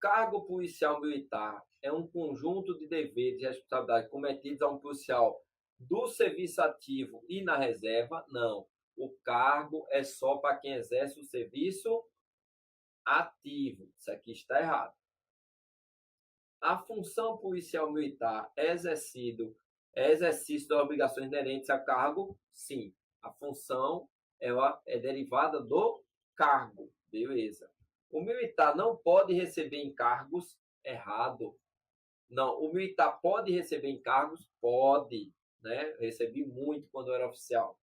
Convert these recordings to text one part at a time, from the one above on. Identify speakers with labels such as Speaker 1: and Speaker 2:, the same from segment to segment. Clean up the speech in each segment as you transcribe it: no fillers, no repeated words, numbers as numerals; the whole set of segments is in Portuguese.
Speaker 1: cargo policial militar é um conjunto de deveres e responsabilidades cometidos a um policial do serviço ativo e na reserva? Não. O cargo é só para quem exerce o serviço ativo. Isso aqui está errado. A função policial militar é exercício das obrigações inerentes a cargo? Sim. A função ela é derivada do cargo. Beleza. O militar não pode receber encargos? Errado. Não, o militar pode receber encargos? Pode. Né? Eu recebi muito quando eu era oficial.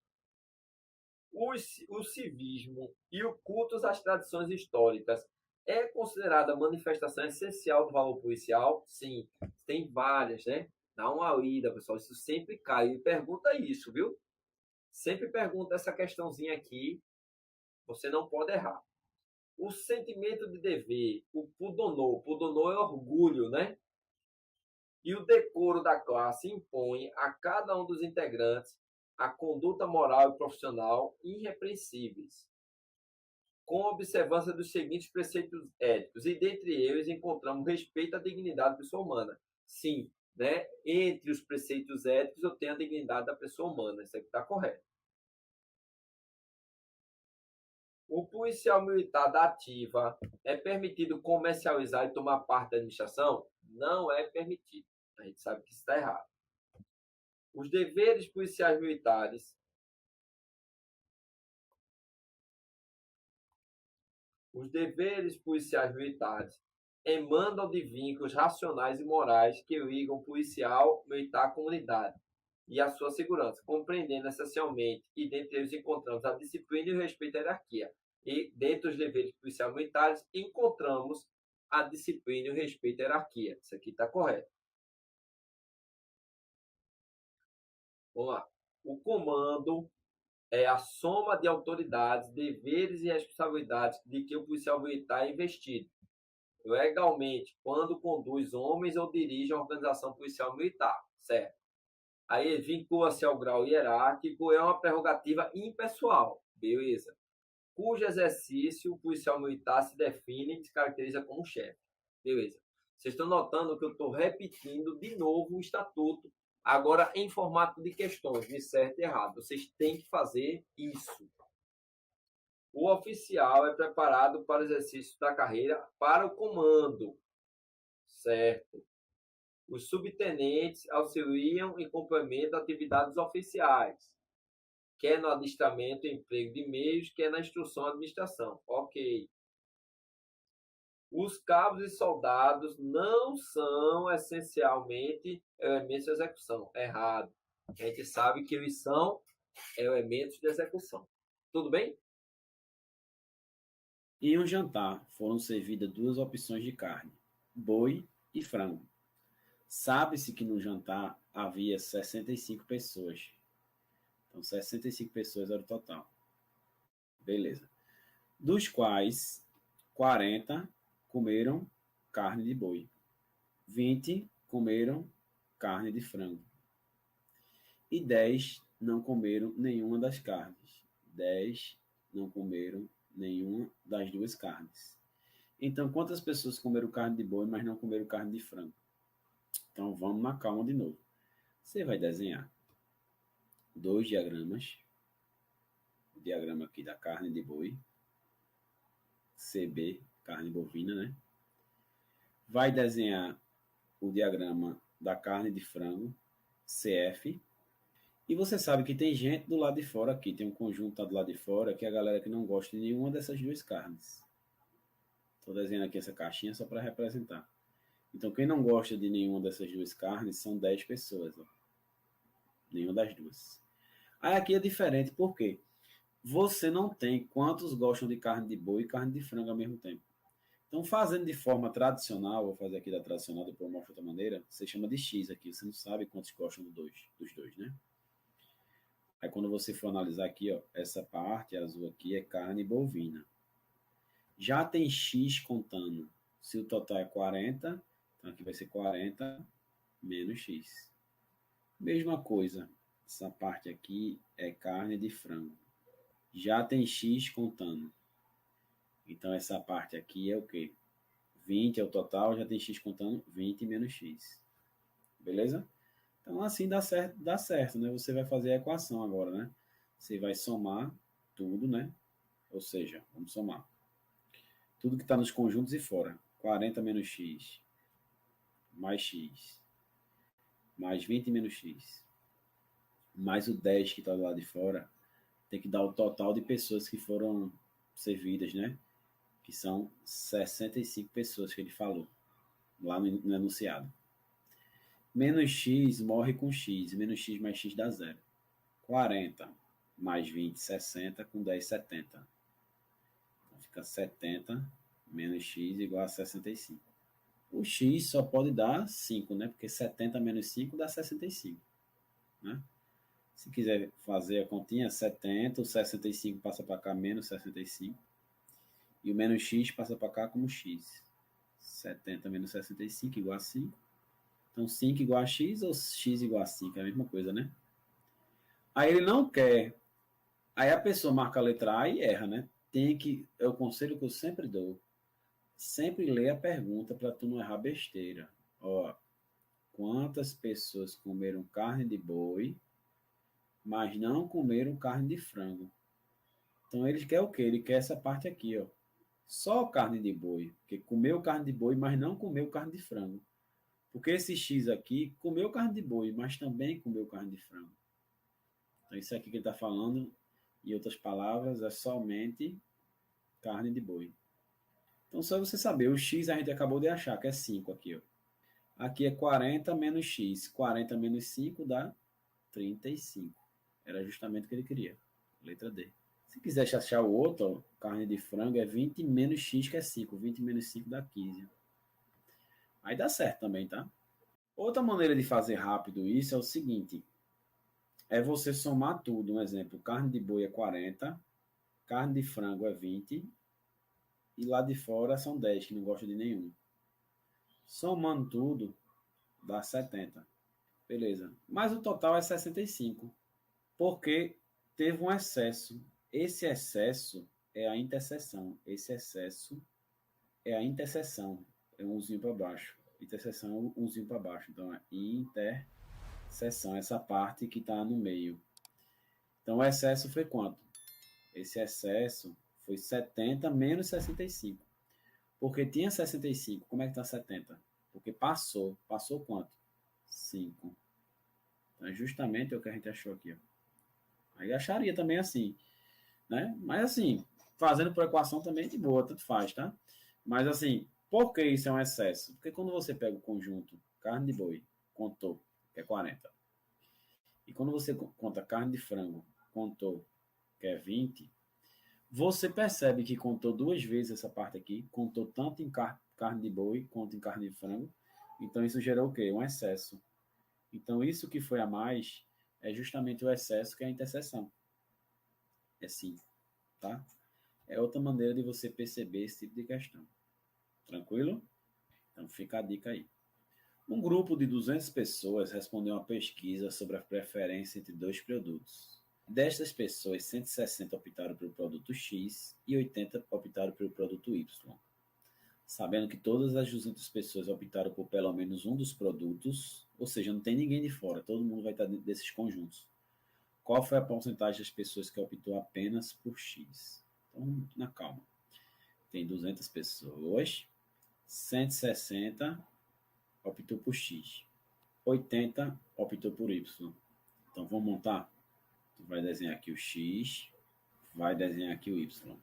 Speaker 1: O civismo e o culto às tradições históricas é considerada manifestação essencial do valor policial? Sim, tem várias, né? Dá uma lida, pessoal, isso sempre cai. E pergunta isso, viu? Sempre pergunta essa questãozinha aqui, você não pode errar. O sentimento de dever, o pudonô é orgulho, né? E o decoro da classe impõe a cada um dos integrantes a conduta moral e profissional irrepreensíveis, com observância dos seguintes preceitos éticos, e dentre eles encontramos respeito à dignidade da pessoa humana. Sim, né? Entre os preceitos éticos eu tenho a dignidade da pessoa humana, isso aqui está correto. O policial militar da ativa é permitido comercializar e tomar parte da administração? Não é permitido. A gente sabe que isso está errado. Os deveres policiais militares emanam de vínculos racionais e morais que ligam o policial militar à comunidade e à sua segurança, compreendendo essencialmente, e dentre eles encontramos a disciplina e o respeito à hierarquia. E dentre os deveres policiais militares encontramos a disciplina e o respeito à hierarquia. Isso aqui está correto. Vamos lá. O comando é a soma de autoridades, deveres e responsabilidades de que o policial militar é investido legalmente quando conduz homens ou dirige a organização policial militar, certo? Aí vincula-se ao grau hierárquico, é uma prerrogativa impessoal, beleza? Cujo exercício o policial militar se define e se caracteriza como chefe, beleza? Vocês estão notando que eu estou repetindo de novo o estatuto, agora em formato de questões, de certo e errado. Vocês têm que fazer isso. O oficial é preparado para o exercício da carreira para o comando, certo? Os subtenentes auxiliam e complementam atividades oficiais, quer no adestramento e emprego de meios, quer na instrução e administração. Ok. Os cabos e soldados não são essencialmente elementos de execução. Errado. A gente sabe que eles são elementos de execução. Tudo bem?
Speaker 2: Em um jantar foram servidas 2 opções de carne, boi e frango. Sabe-se que no jantar havia 65 pessoas. Então, 65 pessoas era o total. Beleza. Dos quais 40 comeram carne de boi. 20 comeram carne de frango. E 10 não comeram nenhuma das carnes. 10 não comeram nenhuma das 2 carnes. Então, quantas pessoas comeram carne de boi, mas não comeram carne de frango? Então, vamos na calma de novo. Você vai desenhar 2 diagramas. O diagrama aqui da carne de boi. CB, carne bovina, né? Vai desenhar o diagrama da carne de frango, CF. E você sabe que tem gente do lado de fora aqui, tem um conjunto tá do lado de fora, que é a galera que não gosta de nenhuma dessas 2 carnes. Estou desenhando aqui essa caixinha só para representar. Então, quem não gosta de nenhuma dessas 2 carnes são 10 pessoas. Ó. Nenhuma das 2. Aí aqui é diferente, por quê? Você não tem quantos gostam de carne de boi e carne de frango ao mesmo tempo. Então, fazendo de forma tradicional, vou fazer aqui da tradicional, depois eu mostro outra maneira, você chama de X aqui, você não sabe quantos gostam dos dois, né? Aí, quando você for analisar aqui, ó, essa parte azul aqui é carne bovina. Já tem X contando. Se o total é 40, então aqui vai ser 40 menos X. Mesma coisa, essa parte aqui é carne de frango. Já tem X contando. Então, essa parte aqui é o quê? 20 é o total, já tem x contando 20 menos x. Beleza? Então, assim dá certo, né? Você vai fazer a equação agora, né? Você vai somar tudo, né? Ou seja, vamos somar. Tudo que está nos conjuntos e fora. 40 menos x, mais 20 menos x, mais o 10 que está do lado de fora, tem que dar o total de pessoas que foram servidas, né? Que são 65 pessoas que ele falou lá no enunciado. Menos x morre com x, menos x mais x dá zero. 40 mais 20, 60, com 10, 70. Então fica 70 menos x igual a 65. O x só pode dar 5, né? Porque 70 menos 5 dá 65, né? Se quiser fazer a continha, 70, o 65 passa para cá, menos 65. E o menos x passa para cá como x. 70 menos 65 igual a 5. Então, 5 igual a x ou x igual a 5? É a mesma coisa, né? Aí ele não quer. Aí a pessoa marca a letra A e erra, né? É o conselho que eu sempre dou. Sempre lê a pergunta para tu não errar besteira. Ó, quantas pessoas comeram carne de boi, mas não comeram carne de frango? Então ele quer o quê? Ele quer essa parte aqui, ó. Só carne de boi, porque comeu carne de boi, mas não comeu carne de frango. Porque esse X aqui comeu carne de boi, mas também comeu carne de frango. Então isso aqui que ele está falando, em outras palavras, é somente carne de boi. Então só você saber, o X a gente acabou de achar, que é 5 aqui, ó. Aqui é 40 menos X. 40 menos 5 dá 35. Era justamente o que ele queria. Letra D. Se quiser achar o outro, ó, carne de frango é 20 menos X, que é 5. 20 menos 5 dá 15. Aí dá certo também, tá? Outra maneira de fazer rápido isso é o seguinte. É você somar tudo. Um exemplo, carne de boi é 40, carne de frango é 20, e lá de fora são 10, que não gosta de nenhum. Somando tudo, dá 70. Beleza. Mas o total é 65. Porque teve um excesso. Esse excesso é a interseção. Esse excesso é a interseção. É umzinho para baixo. Interseção é umzinho para baixo. Então é interseção. Essa parte que está no meio. Então o excesso foi quanto? Esse excesso foi 70 menos 65. Porque tinha 65. Como é que está 70? Porque passou. Passou quanto? 5. Então é justamente o que a gente achou aqui. Ó. Aí acharia também assim, né? Mas assim, fazendo por equação também de boa, tanto faz, tá? Mas assim, por que isso é um excesso? Porque quando você pega o conjunto carne de boi, contou, que é 40, e quando você conta carne de frango, contou, que é 20, você percebe que contou duas vezes essa parte aqui, contou tanto em carne de boi quanto em carne de frango, então isso gerou o quê? Um excesso. Então isso que foi a mais é justamente o excesso que é a interseção. É 5, tá? É outra maneira de você perceber esse tipo de questão. Tranquilo? Então fica a dica aí. Um grupo de 200 pessoas respondeu uma pesquisa sobre a preferência entre dois produtos. Destas pessoas, 160 optaram pelo produto X e 80 optaram pelo produto Y. Sabendo que todas as 200 pessoas optaram por pelo menos um dos produtos, ou seja, não tem ninguém de fora, todo mundo vai estar dentro desses conjuntos. Qual foi a porcentagem das pessoas que optou apenas por X? Então, na calma. Tem 200 pessoas, 160 optou por X, 80 optou por Y. Então, vamos montar? Tu vai desenhar aqui o X, vai desenhar aqui o Y.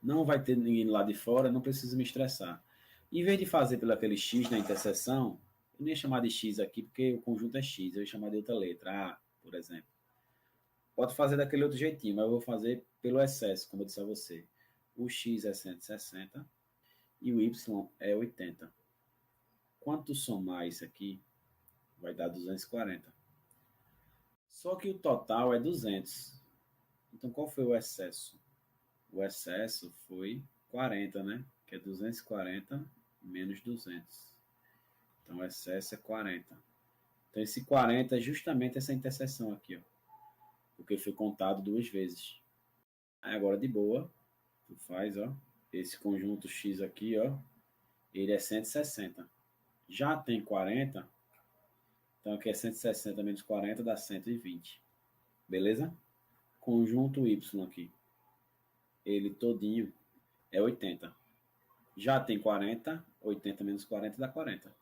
Speaker 2: Não vai ter ninguém lá de fora, não precisa me estressar. Em vez de fazer pelo aquele X na interseção, eu nem ia chamar de X aqui, porque o conjunto é X, eu ia chamar de outra letra, A, por exemplo. Pode fazer daquele outro jeitinho, mas eu vou fazer pelo excesso, como eu disse a você. O X é 160 e o Y é 80. Quanto somar isso aqui, vai dar 240. Só que o total é 200. Então, qual foi o excesso? O excesso foi 40, né? Que é 240 menos 200. Então, o excesso é 40. Então, esse 40 é justamente essa interseção aqui, ó. Porque foi contado duas vezes. Aí, agora, de boa, tu faz, ó, esse conjunto X aqui, ó, ele é 160. Já tem 40, então aqui é 160 menos 40 dá 120. Beleza? Conjunto Y aqui, ele todinho é 80. Já tem 40, 80 menos 40 dá 40.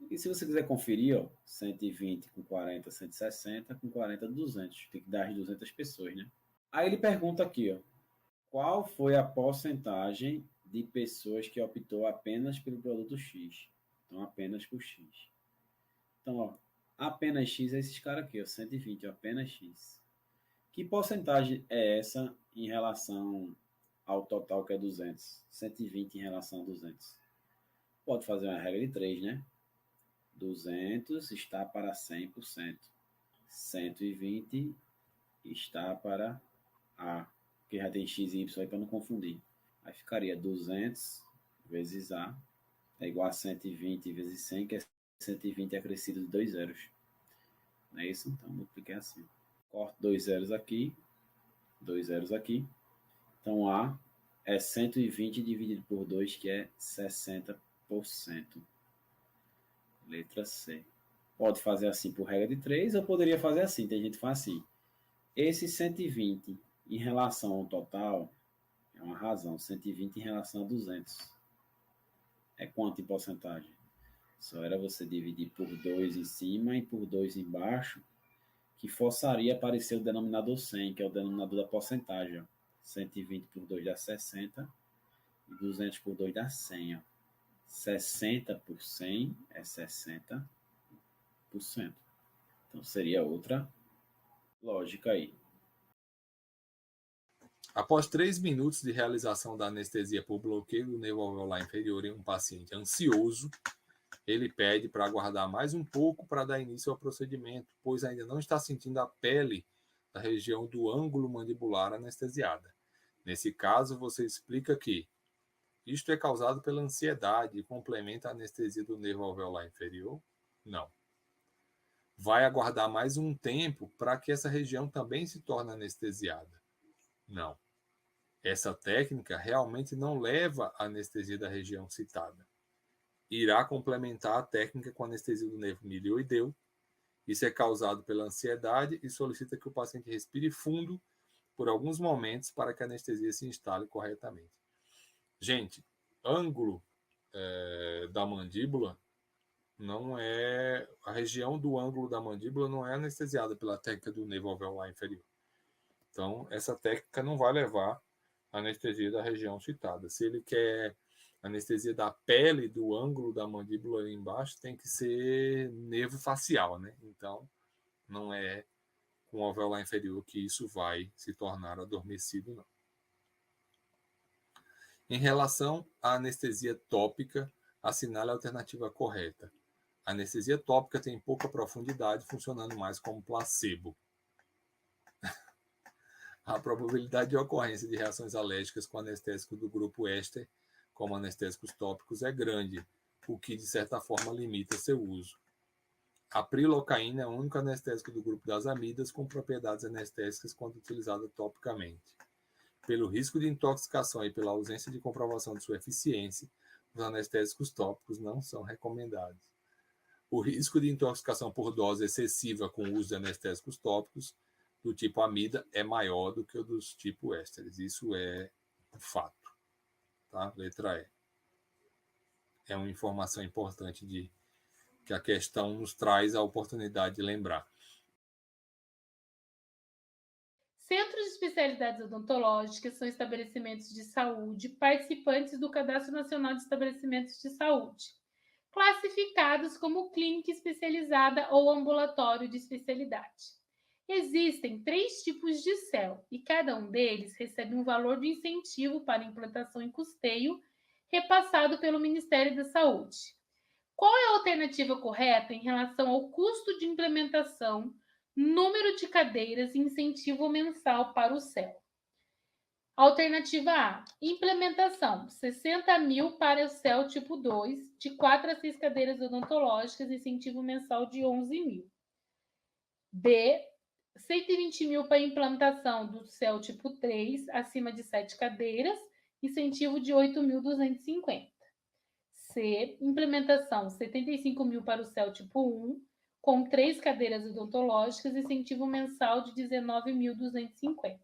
Speaker 2: E se você quiser conferir, ó, 120 com 40, 160, com 40, 200. Tem que dar as 200 pessoas, né? Aí ele pergunta aqui, ó, qual foi a porcentagem de pessoas que optou apenas pelo produto X? Então, apenas por X. Então, ó, apenas X é esses caras aqui, ó, 120, ó, apenas X. Que porcentagem é essa em relação ao total, que é 200? 120 em relação a 200. Pode fazer uma regra de 3, né? 200 está para 100%. 120 está para A. Porque já tem X e Y aí para não confundir. Aí ficaria 200 vezes A é igual a 120 vezes 100, que é 120 acrescido de 2 zeros. Não é isso? Então, multipliquei assim. Corto 2 zeros aqui, 2 zeros aqui. Então, A é 120 dividido por 2, que é 60%. Letra C. Pode fazer assim por regra de 3, ou poderia fazer assim. Tem gente que faz assim. Esse 120 em relação ao total é uma razão. 120 em relação a 200. É quanto em porcentagem? Só era você dividir por 2 em cima e por 2 embaixo, que forçaria a aparecer o denominador 100, que é o denominador da porcentagem. Ó. 120 por 2 dá 60 e 200 por 2 dá 100. Ó. 60 por 100 é 60%. Então seria outra lógica aí.
Speaker 3: Após 3 minutos de realização da anestesia por bloqueio do nervo alveolar inferior em um paciente ansioso, ele pede para aguardar mais um pouco para dar início ao procedimento, pois ainda não está sentindo a pele da região do ângulo mandibular anestesiada. Nesse caso, você explica que isto é causado pela ansiedade e complementa a anestesia do nervo alveolar inferior? Não. Vai aguardar mais um tempo para que essa região também se torne anestesiada? Não. Essa técnica realmente não leva à anestesia da região citada. Irá complementar a técnica com anestesia do nervo milioideu. Isso é causado pela ansiedade e solicita que o paciente respire fundo por alguns momentos para que a anestesia se instale corretamente. Gente, ângulo da mandíbula não é... A região do ângulo da mandíbula não é anestesiada pela técnica do nervo alveolar inferior. Então, essa técnica não vai levar à anestesia da região citada. Se ele quer anestesia da pele, do ângulo da mandíbula ali embaixo, tem que ser nervo facial, né? Então, não é com o alveolar inferior que isso vai se tornar adormecido, não. Em relação à anestesia tópica, assinale a alternativa correta. A anestesia tópica tem pouca profundidade, funcionando mais como placebo. A probabilidade de ocorrência de reações alérgicas com anestésico do grupo éster, como anestésicos tópicos, é grande, o que, de certa forma, limita seu uso. A prilocaína é o único anestésico do grupo das amidas com propriedades anestésicas quando utilizada topicamente. Pelo risco de intoxicação e pela ausência de comprovação de sua eficiência, os anestésicos tópicos não são recomendados. O risco de intoxicação por dose excessiva com o uso de anestésicos tópicos do tipo amida é maior do que o dos tipo ésteres. Isso é um fato. Tá? Letra E. É uma informação importante que a questão nos traz a oportunidade de lembrar.
Speaker 4: Centros de especialidades odontológicas são estabelecimentos de saúde participantes do Cadastro Nacional de Estabelecimentos de Saúde, classificados como clínica especializada ou ambulatório de especialidade. Existem 3 tipos de CEL e cada um deles recebe um valor de incentivo para implantação e custeio repassado pelo Ministério da Saúde. Qual é a alternativa correta em relação ao custo de implementação, número de cadeiras e incentivo mensal para o CEL? Alternativa A, implementação, 60 mil para o CEL tipo 2, de 4 a 6 cadeiras odontológicas, incentivo mensal de 11 mil. B, 120 mil para a implantação do CEL tipo 3, acima de 7 cadeiras, incentivo de 8.250. C, implementação 75 mil para o CEL tipo 1, com 3 cadeiras odontológicas, incentivo mensal de 19.250.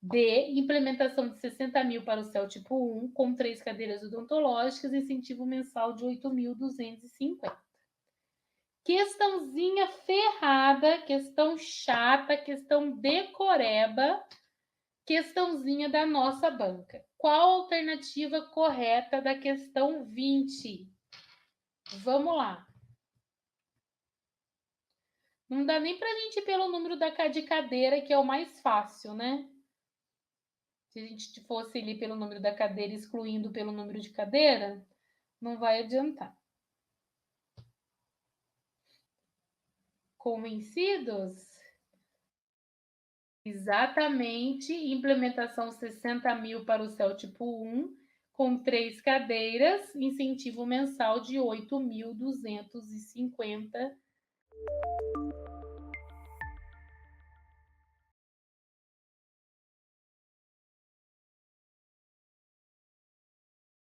Speaker 4: D, implementação de 60 mil para o CEL tipo 1, com 3 cadeiras odontológicas, incentivo mensal de 8.250. Questãozinha ferrada, questão chata, questão decoreba, questãozinha da nossa banca. Qual a alternativa correta da questão 20? Vamos lá. Não dá nem para a gente ir pelo número de cadeira, que é o mais fácil, né? Se a gente fosse ali pelo número da cadeira, excluindo pelo número de cadeira, não vai adiantar. Convencidos? Exatamente, implementação 60 mil para o CEL tipo 1, com 3 cadeiras, incentivo mensal de 8.250.